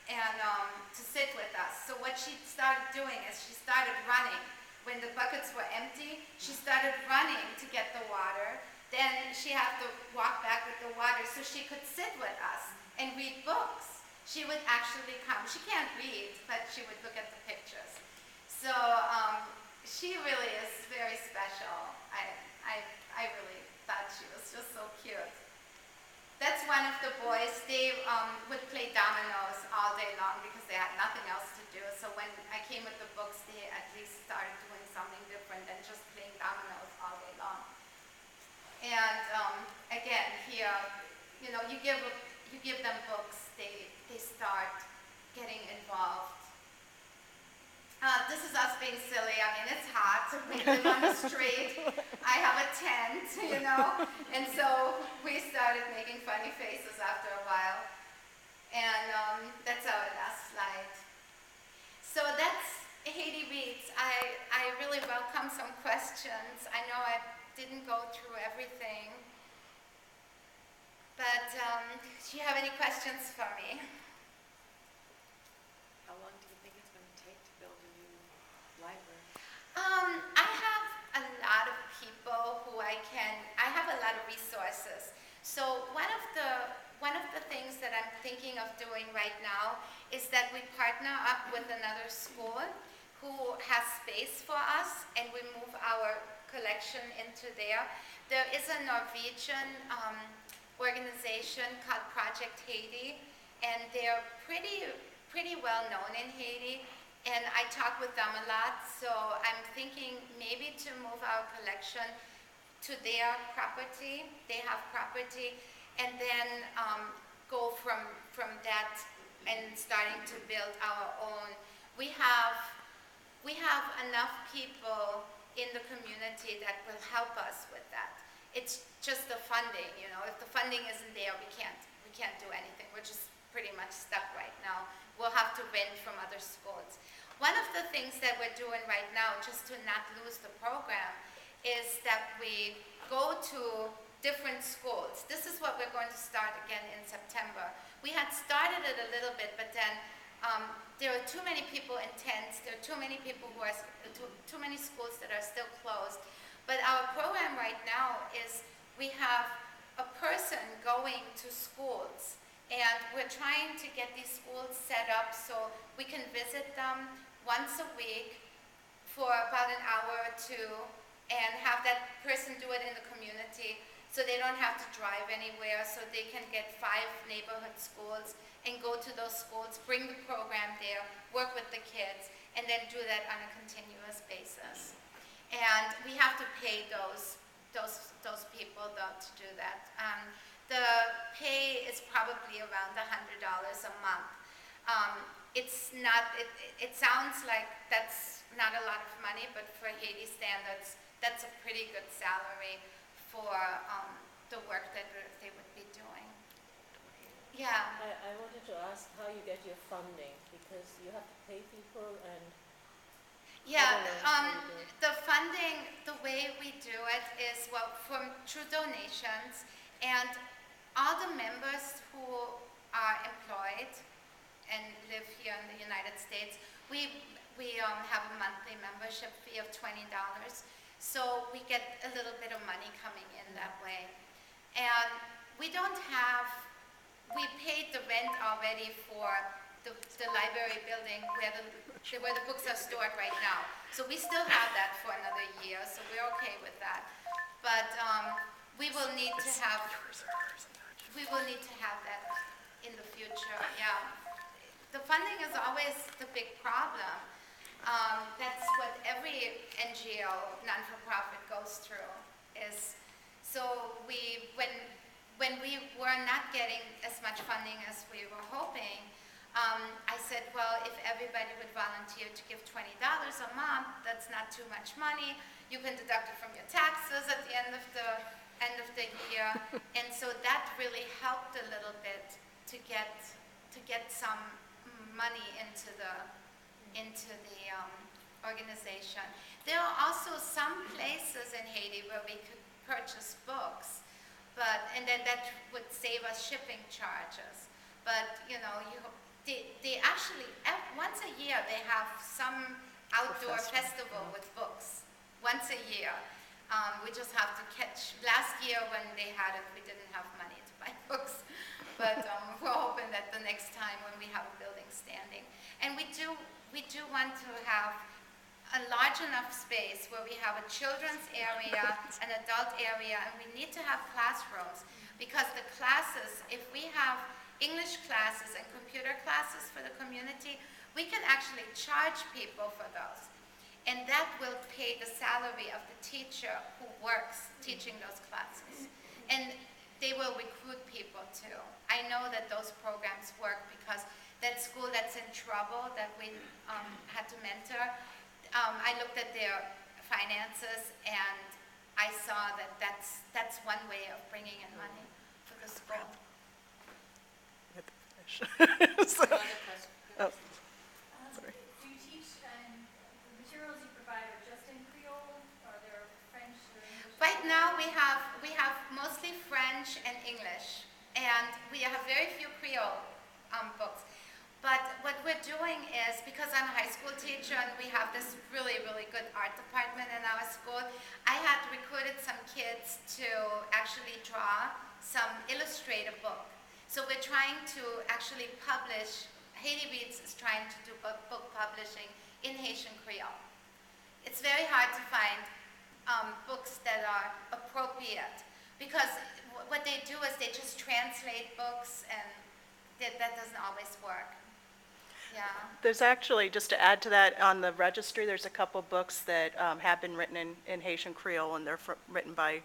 and to sit with us. So what she started doing is she started running. When the buckets were empty, she started running to get the water. Then she had to walk back with the water so she could sit with us and read books. She would actually come. She can't read, but she would look at the pictures. So she really is very special. I really thought she was just so cute. That's one of the boys. They would play dominoes all day long because they had nothing else to do. So when I came with the books, they at least started doing something different than just playing dominoes all day long. And again, here, you know, you give them books, they start getting involved. This is us being silly. I mean, it's hot. We live on the street. I have a tent, you know, and so we started making funny faces after a while. And that's our last slide. So that's Haiti Reads. I really welcome some questions. I know I didn't go through everything, but do you have any questions for me? How long do you think it's going to take to build a new library? I have a lot of people who I have a lot of resources. So one of the things that I'm thinking of doing right now is that we partner up with another school who has space for us, and we move our collection into there. There is a Norwegian organization called Project Haiti, and they're pretty well known in Haiti, and I talk with them a lot, so I'm thinking maybe to move our collection to their property. They have property, and then go from that and starting to build our own. We have enough people in the community that will help us with that. It's just the funding, you know. If the funding isn't there, we can't do anything. We're just pretty much stuck right now. We'll have to rent from other schools. One of the things that we're doing right now, just to not lose the program, is that we go to different schools. This is what we're going to start again in September. We had started it a little bit, but then there are too many people in tents. There are too many people who are too many schools that are still closed. But our program right now is we have a person going to schools, and we're trying to get these schools set up so we can visit them once a week for about an hour or two, and have that person do it in the community so they don't have to drive anywhere, so they can get 5 neighborhood schools and go to those schools, bring the program there, work with the kids, and then do that on a continuous basis. And we have to pay those people though to do that. The pay is probably around $100 a month. It's not. It sounds like that's not a lot of money, but for Haiti standards, that's a pretty good salary for the work that they would be doing. Yeah. I wanted to ask how you get your funding, because you have to pay people and... Yeah, the funding, the way we do it is, well, through donations, and all the members who are employed and live here in the United States, we have a monthly membership fee of $20. So we get a little bit of money coming in that way. And we paid the rent already for the library building where the books are stored right now. So we still have that for another year, so we're okay with that. But we will need to have that in the future, yeah. The funding is always the big problem. That's what every NGO, non-for-profit, goes through. So when we were not getting as much funding as we were hoping, I said, well, if everybody would volunteer to give $20 a month, that's not too much money. You can deduct it from your taxes at the end of the year. And so that really helped a little bit to get some money into the organization. There are also some places in Haiti where we could purchase books, and then that would save us shipping charges. But you know, they actually, once a year, they have some outdoor festival with books, once a year. We just have to catch, last year when they had it, we didn't have money to buy books, but we're hoping that the next time when we have a building standing. And we do want to have a large enough space where we have a children's area, an adult area, and we need to have classrooms, because the classes, if we have English classes and computer classes for the community, we can actually charge people for those. And that will pay the salary of the teacher who works teaching those classes. And they will recruit people too. I know that those programs work because that school that's in trouble that we had to mentor, I looked at their finances and I saw that that's one way of bringing in money for the school. So- Another question. oh, sorry. Do you teach, and the materials you provide are just in Creole? Are there French or English? Right now we have mostly French and English, and we have very few Creole books. But what we're doing is, because I'm a high school teacher and we have this really, really good art department in our school, I had recruited some kids to actually draw some illustrated book. So we're trying to actually publish, Haiti Reads is trying to do book publishing in Haitian Creole. It's very hard to find books that are appropriate, because what they do is they just translate books, and that doesn't always work. Yeah. There's actually, just to add to that, on the registry, there's a couple books that have been written in Haitian Creole, and they're written by